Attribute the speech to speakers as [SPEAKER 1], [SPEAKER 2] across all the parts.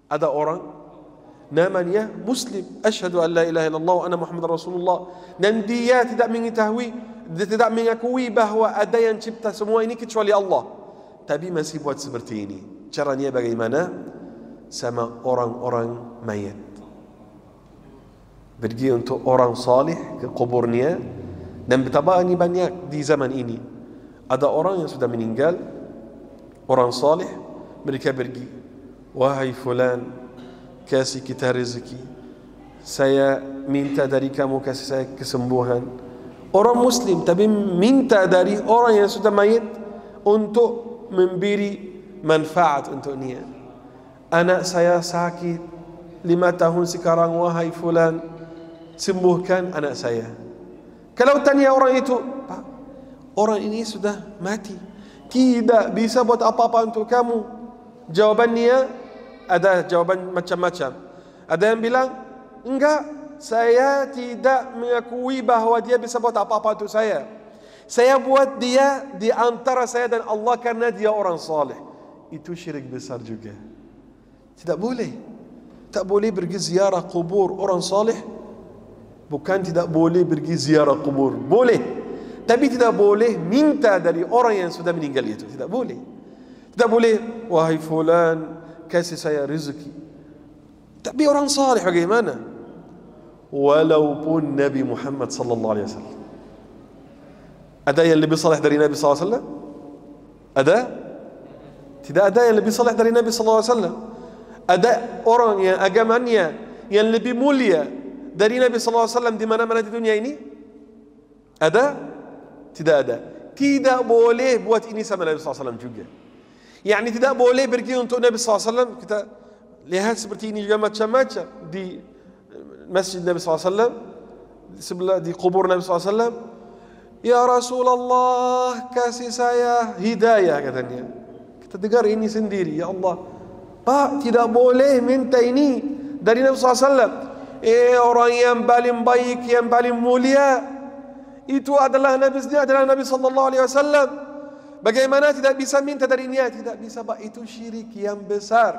[SPEAKER 1] Ada orang namanya Muslim, asyhadu an la ilaha illallah wa anna Muhammadar Rasulullah, dan dia tidak mengakui bahawa ada yang cipta semua ini kecuali Allah, tapi masih buat seperti ini. Caranya bagaimana? Sama orang-orang mayat. Pergi untuk orang salih ke kuburnya, dan betapa ini banyak di zaman ini. Ada orang yang sudah meninggal, orang salih, mereka pergi, wahai fulan, kasih kita rezeki, saya minta dari kamu kasih saya kesembuhan. Orang Muslim tapi minta dari orang yang sudah mayat untuk memberi manfaat untuk dia. Anak saya sakit 5 tahun sekarang, wahai fulan, sembuhkan anak saya. Kalau tanya orang itu, Pak, orang ini sudah mati, tidak bisa buat apa-apa untuk kamu. Jawabannya ada jawaban macam-macam. Ada yang bilang, enggak, saya tidak mengakui bahawa dia bisa buat apa-apa untuk saya. Saya buat dia di antara saya dan Allah karena dia orang saleh. Itu syirik besar juga. Tidak boleh. Tak boleh pergi ziarah kubur orang saleh. Bukan tidak boleh pergi ziarah kubur, boleh, tapi tidak boleh minta dari orang yang sudah meninggal itu. Tidak boleh. Tidak boleh, wahai fulan, kasih saya rezeki. Tapi orang saleh bagaimana? Walaupun Nabi Muhammad sallallahu alaihi wasallam. Ada yang lebih saleh dari Nabi sallallahu alaihi wasallam? Ada? Tidak ada yang lebih saleh dari Nabi sallallahu alaihi wasallam. Ada orang yang agamanya yang lebih mulia dari Nabi sallallahu alaihi wasallam di mana-mana di dunia ini? Ada? Tidak ada. Tidak boleh buat ini sama Nabi sallallahu alaihi wasallam juga. Yani tidak boleh pergi untuk Nabi sallallahu alaihi wasallam. Kita lihat seperti ini juga macam-macam di masjid Nabi sallallahu alaihi wasallam, sebelah di kubur Nabi sallallahu alaihi wasallam. Ya Rasulullah, kasih saya hidayah, katanya. Kita dengar ini sendiri. Ya Allah, Pak, tidak boleh minta ini dari Nabi sallallahu alaihi wasallam. Orang yang paling baik, yang paling mulia itu adalah Nabi sallallahu alaihi wasallam. Bagaimana tidak bisa minta dari dia? Tidak bisa, Pak, itu syirik yang besar.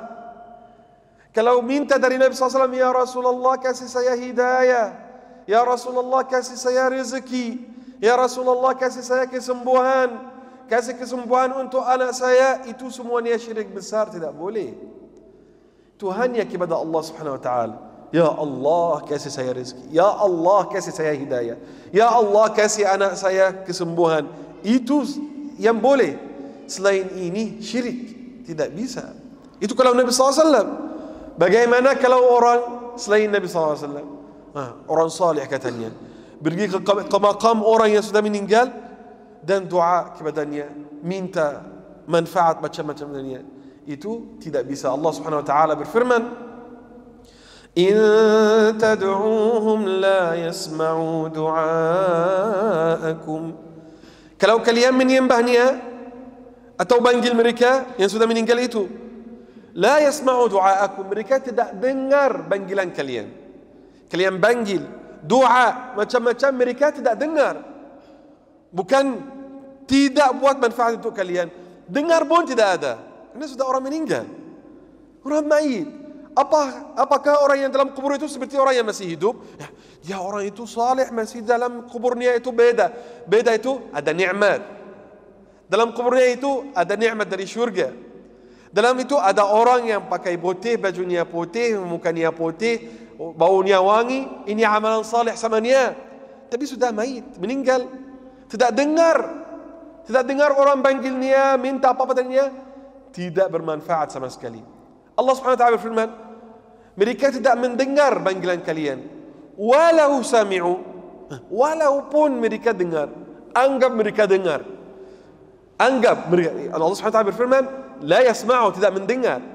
[SPEAKER 1] Kalau minta dari Nabi sallallahu alaihi wasallam, ya Rasulullah kasih saya hidayah, ya Rasulullah kasih saya rezeki, ya Rasulullah kasih saya kesembuhan, kasih kesembuhan untuk anak saya, itu semuanya syirik besar, tidak boleh. Itu hanya kepada Allah Subhanahu wa taala. Ya Allah kasih saya rezeki, ya Allah kasih saya hidayah, ya Allah kasih anak saya kesembuhan. Itu yang boleh. Selain ini syirik, tidak bisa. Itu kalau Nabi SAW. Bagaimana kalau orang selain Nabi SAW? Orang salih katanya, pergi ke makam orang yang sudah meninggal dan doa kepadanya, minta manfaat macam-macam darinya. Itu tidak bisa. Allah Subhanahu wa taala berfirman, إن تدعوهم لا يسمعوا دعاءكم. Kalau kalian menyembahnya atau panggil mereka yang sudah meninggal itu, la yasma'u du'aakum, mereka tidak dengar panggilan kalian. Kalian panggil, doa macam-macam, mereka tidak dengar. Bukan tidak buat manfaat untuk kalian, dengar pun tidak ada, karena sudah orang meninggal, orang mayit. Apakah orang yang dalam kubur itu seperti orang yang masih hidup? Ya, orang itu saleh, masih dalam kuburnya itu beda. Beda itu ada nikmat. Dalam kuburnya itu ada nikmat dari syurga. Dalam itu ada orang yang pakai putih, bajunya putih, mukanya putih, baunya wangi. Ini amalan saleh sama dia. Tapi sudah mayit, meninggal. Tidak dengar orang panggilnya, minta apa-apa darinya. Tidak bermanfaat sama sekali. Allah Subhanahu wa taala berfirman, mereka tidak mendengar panggilan kalian. Walau sami'u, walaupun mereka dengar, anggap mereka dengar. Anggap mereka, Allah Subhanahu wa taala berfirman, la yasma'u, tidak mendengar.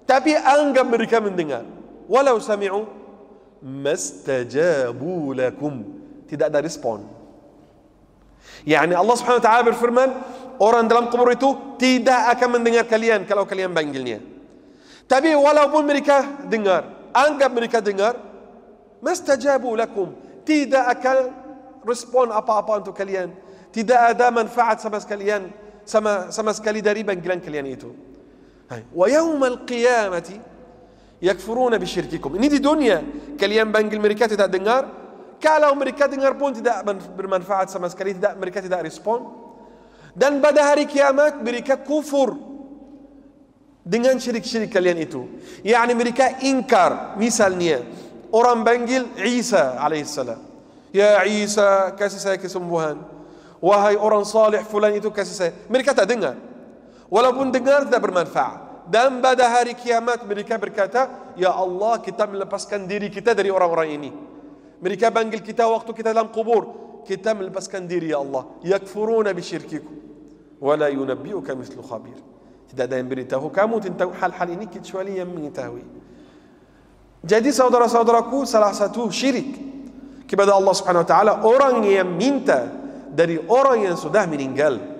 [SPEAKER 1] Tapi anggap mereka mendengar. Walau sami'u, mastajabu lakum, tidak ada respon. Yani Allah Subhanahu wa taala berfirman, orang dalam kubur itu tidak akan mendengar kalian kalau kalian panggilnya. Tapi walaupun mereka dengar, anggap mereka dengar, mastajabu lakum, tidak akan respon apa-apa untuk kalian. Tidak ada manfaat sama sekali dari panggilan kalian itu. Wa yaumal qiyamati, Yakfuruna bisyirkikum. Ini di dunia. Kalian panggil mereka tidak dengar. Kalau mereka dengar pun tidak bermanfaat sama sekali, mereka tidak respon. Dan pada hari kiamat mereka kufur dengan syirik-syirik kalian itu. Yani mereka ingkar. Misalnya orang panggil Isa alaihissalam, ya Isa, kasih saya kesembuhan. Wahai orang saleh fulan itu, kasih saya. Mereka tak dengar. Walaupun dengar tidak bermanfaat. Dan pada hari kiamat mereka berkata, ya Allah, kita melepaskan diri kita dari orang-orang ini. Mereka panggil kita waktu kita dalam kubur, kita melepaskan diri ya Allah. Yakfuruna bisyirkikum wala yunabbi'uka mislu khabir. Tidak ada yang beritahu kamu tentang hal-hal ini kecuali yang mengetahui. Jadi saudara-saudaraku, salah satu syirik kepada Allah Subhanahu wa taala orang yang minta dari orang yang sudah meninggal.